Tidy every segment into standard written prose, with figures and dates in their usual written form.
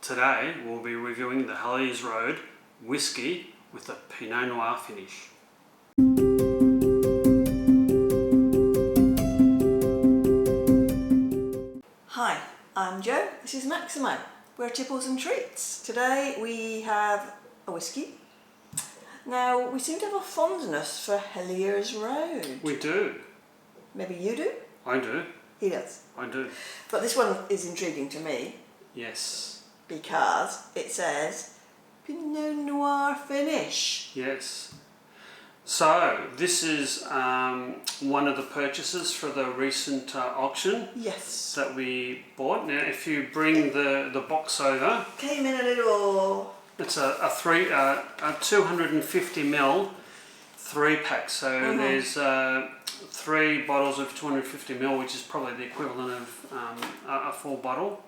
Today we'll be reviewing the Hellyer Road Whiskey with a Pinot Noir finish. Hi, I'm Jo, this is Maximo. We're Tipples and Treats. Today we have a whiskey. Now, we seem to have a fondness for Hellyer's Road. We do. Maybe you do? I do. He does. I do. But this one is intriguing to me. Yes. Because it says Pinot Noir finish. Yes. So, this is one of the purchases for the recent auction. Yes. That we bought. Now, if you bring the box over, Came in a little... it's a 250ml 3-pack. So there's 3 bottles of 250ml, which is probably the equivalent of a full bottle.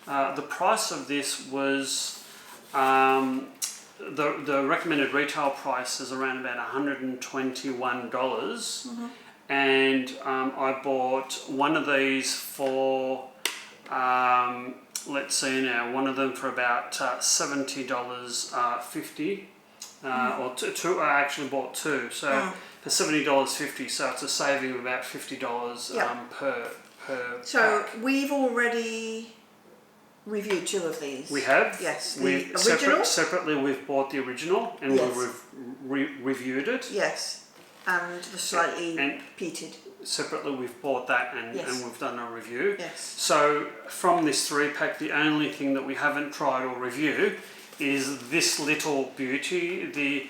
The price of this was the recommended retail price is around about $121, and I bought one of these for let's see now, one of them for about $70.50, or two. I actually bought 2, so for $70.50, so it's a saving of about $50 per. So pack. we've already reviewed 2 of these. We have. Yes, the original. Separately, we've bought the original and we've reviewed it. Yes, and the slightly peated. Separately, we've bought that and we've done a review. Yes. So from this 3-pack, the only thing that we haven't tried or reviewed is this little beauty, the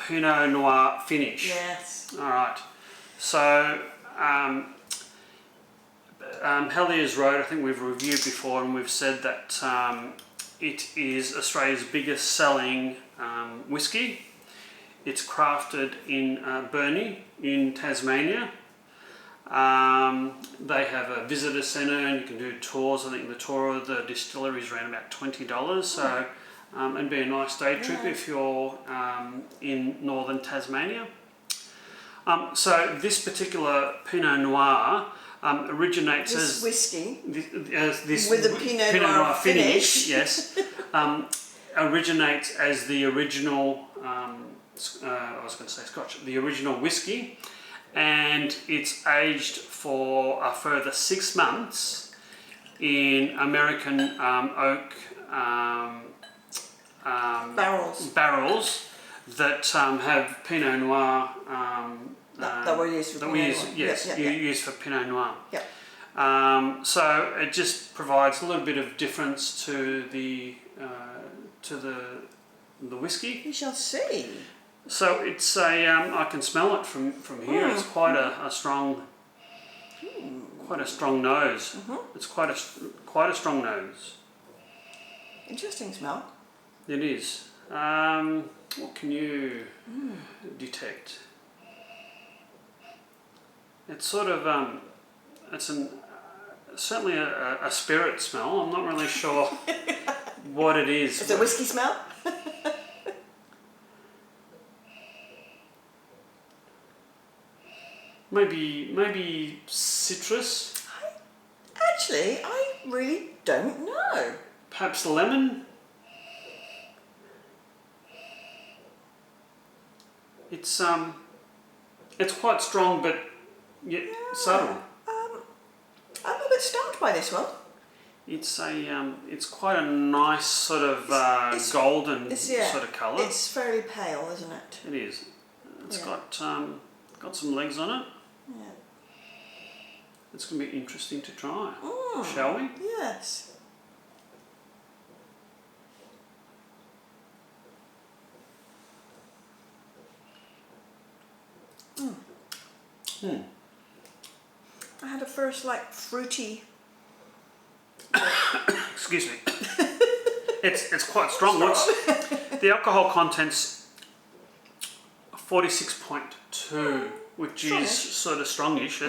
Pinot Noir finish. Yes. All right. So Hellyer's Road, I think we've reviewed before, and we've said that it is Australia's biggest selling whiskey. It's crafted in Burnie in Tasmania. They have a visitor centre and you can do tours. I think the tour of the distillery is around about $20. So it'd be a nice day trip if you're in northern Tasmania. So this particular Pinot Noir originates as whiskey this with a Pinot Noir finish. Yes, originates as the original. I was going to say Scotch. The original whiskey, and it's aged for a further 6 months in American oak barrels that have Pinot Noir. That were used for Pinot Noir. Used for Pinot Noir. Yeah. So it just provides a little bit of difference to the whiskey. We shall see. So it's a I can smell it from here. It's quite a strong, nose. It's quite a strong nose. Interesting smell. It is. What can you detect? It's sort of certainly a spirit smell. I'm not really sure what it is. It's a whiskey smell. Maybe citrus. I really don't know. Perhaps lemon. It's quite strong, but yet subtle. I'm a bit stumped by this one. It's quite a nice sort of golden sort of colour. It's fairly pale, isn't it? It is. It's got some legs on it. Yeah. It's going to be interesting to try. Shall we? Yes. I had a first fruity. Excuse me. It's quite strong. The alcohol content's 46.2, which is sort of strongish.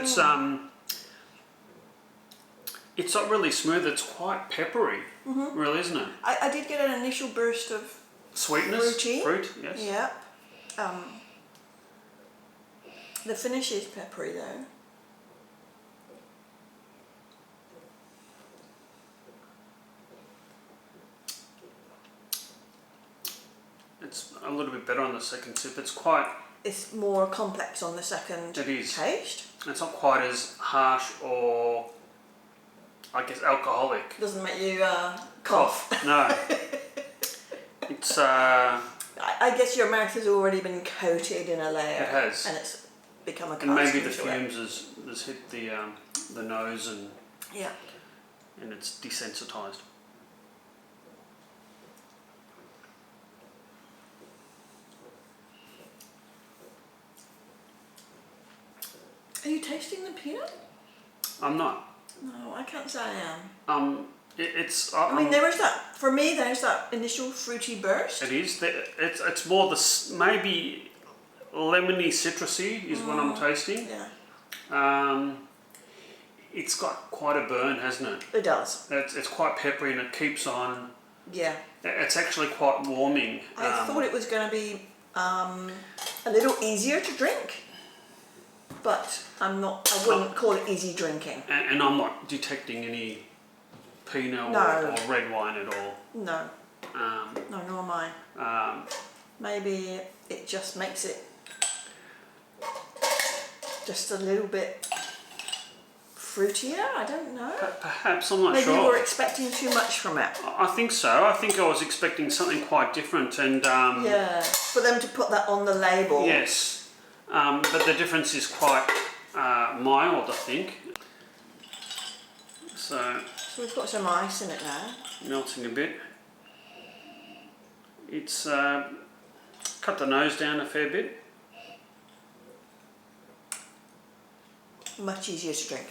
It's not really smooth. It's quite peppery, really, isn't it? I did get an initial burst of sweetness, fruit. Yes. Yeah. The finish is peppery though. It's a little bit better on the second sip. It's more complex on the second It is. taste. It's not quite as harsh or, I guess, alcoholic. Doesn't make you cough. No. It's I guess your mouth has already been coated in a layer. It has. And it's become a and maybe the accustomed to fumes has hit the nose it. Yeah. and it's desensitized. Are you tasting the Pinot? I'm not. No, I can't say I am. It's. I mean, there's that initial fruity burst. It is. It's more maybe lemony citrusy is what I'm tasting. Yeah. It's got quite a burn, hasn't it? It does. It's quite peppery and it keeps on. Yeah. It's actually quite warming. I thought it was going to be a little easier to drink, but I wouldn't call it easy drinking. And I'm not detecting any Pinot No. or red wine at all. No. No, nor am I. Maybe it just makes it just a little bit fruitier. I don't know. Perhaps, I'm not Maybe sure. you were expecting too much from it. I think so. I think I was expecting something quite different, and Yeah, for them to put that on the label. yes, but the difference is quite mild, I think. So we've got some ice in it now. melting a bit. It's cut the nose down a fair bit. Much easier to drink.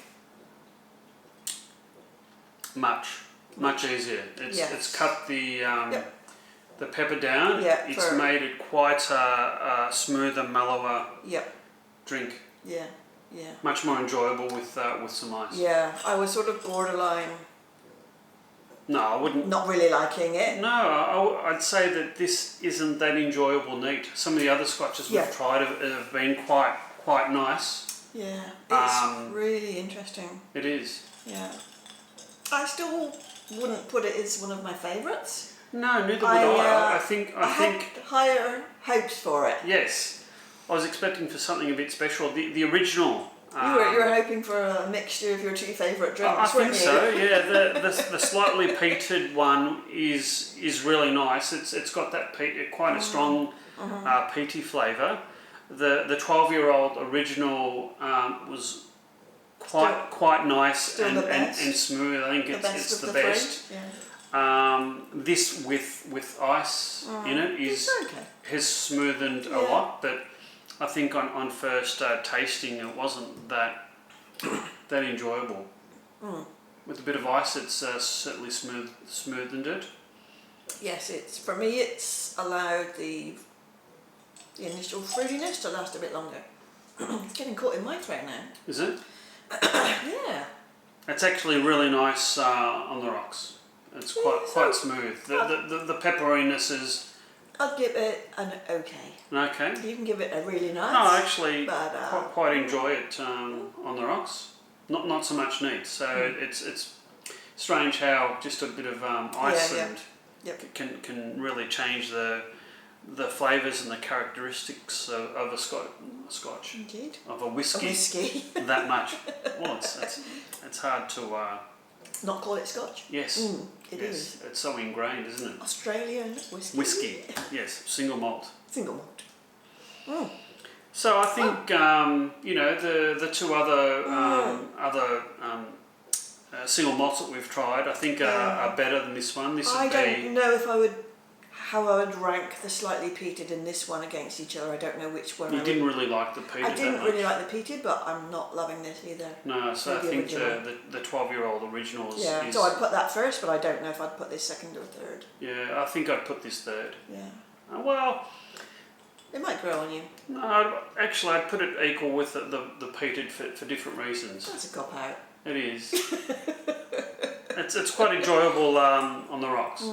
Much easier. It's cut the the pepper down. Yeah, it's made it quite a smoother, mellower Yep. drink. Yeah. Yeah. Much more enjoyable with some ice. Yeah. I was sort of borderline No, I wouldn't. not really liking it. No, I'd say that this isn't that enjoyable neat. Some of the other scotches we've tried have been quite nice. Yeah. It's really interesting. It is. Yeah. I still wouldn't put it as one of my favourites. No, neither would I. I think. had higher hopes for it. Yes, I was expecting for something a bit special. The original. You were hoping for a mixture of your two favourite drinks. I think weren't you? so. Yeah, the slightly peated one is really nice. It's got that quite a strong peaty flavour. The 12-year-old original was quite nice and smooth. I think it's the best. Yeah. This with ice in it has smoothened a lot, but I think on first tasting it wasn't that enjoyable. With a bit of ice, it's certainly smoothened it. Yes, for me it's allowed the initial fruitiness to last a bit longer. It's getting caught in my throat now. Is it? Yeah. It's actually really nice on the rocks. It's quite smooth. The pepperiness is. I'd give it an okay. Okay. You can give it a really nice. No, I actually but, quite enjoy it on the rocks. Not so much neat. So it's strange how just a bit of ice can really change the flavours and the characteristics of a scotch. Indeed. Of a whiskey. That much. Well, it's hard to. Not call it scotch? Yes. It is. It's so ingrained, isn't it? Australian whiskey. Whiskey. Yes. Single malt. Single malt. Mm. So I think the two other single malts that we've tried I think are better than this one. I don't know how I would rank the slightly peated and this one against each other. I don't know which one. You didn't really like the peated. I didn't really like the peated, but I'm not loving this either. No, so I think the 12-year-old original is. Yeah, so I'd put that first, but I don't know if I'd put this second or third. Yeah, I think I'd put this third. Yeah. Well. It might grow on you. No, actually I'd put it equal with the peated for different reasons. That's a cop out. It is. It's quite enjoyable on the rocks.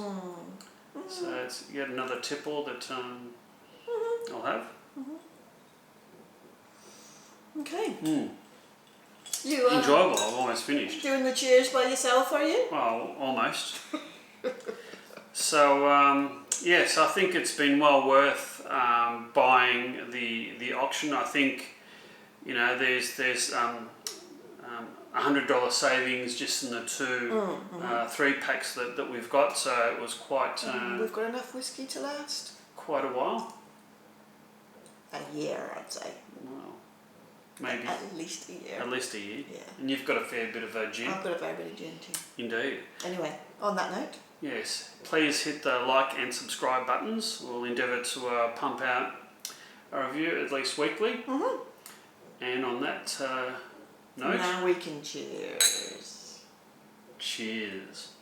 So it's yet another tipple that I'll have. Okay. You enjoyable. I've almost finished. Doing the cheers by yourself, are you? Well, almost. So Yes, I think it's been well worth buying the auction. I think, you know, there's $100 savings just in the two 3-packs that we've got. So it was quite we've got enough whiskey to last quite a while. a year, I'd say. Well, maybe At least a year. at least a year. Yeah. And you've got a fair bit of gin. I've got a very bit of gin too. Indeed. Anyway, on that note. Yes, please hit the like and subscribe buttons. We'll endeavour to pump out a review at least weekly. And on that note, Now we can cheers. cheers.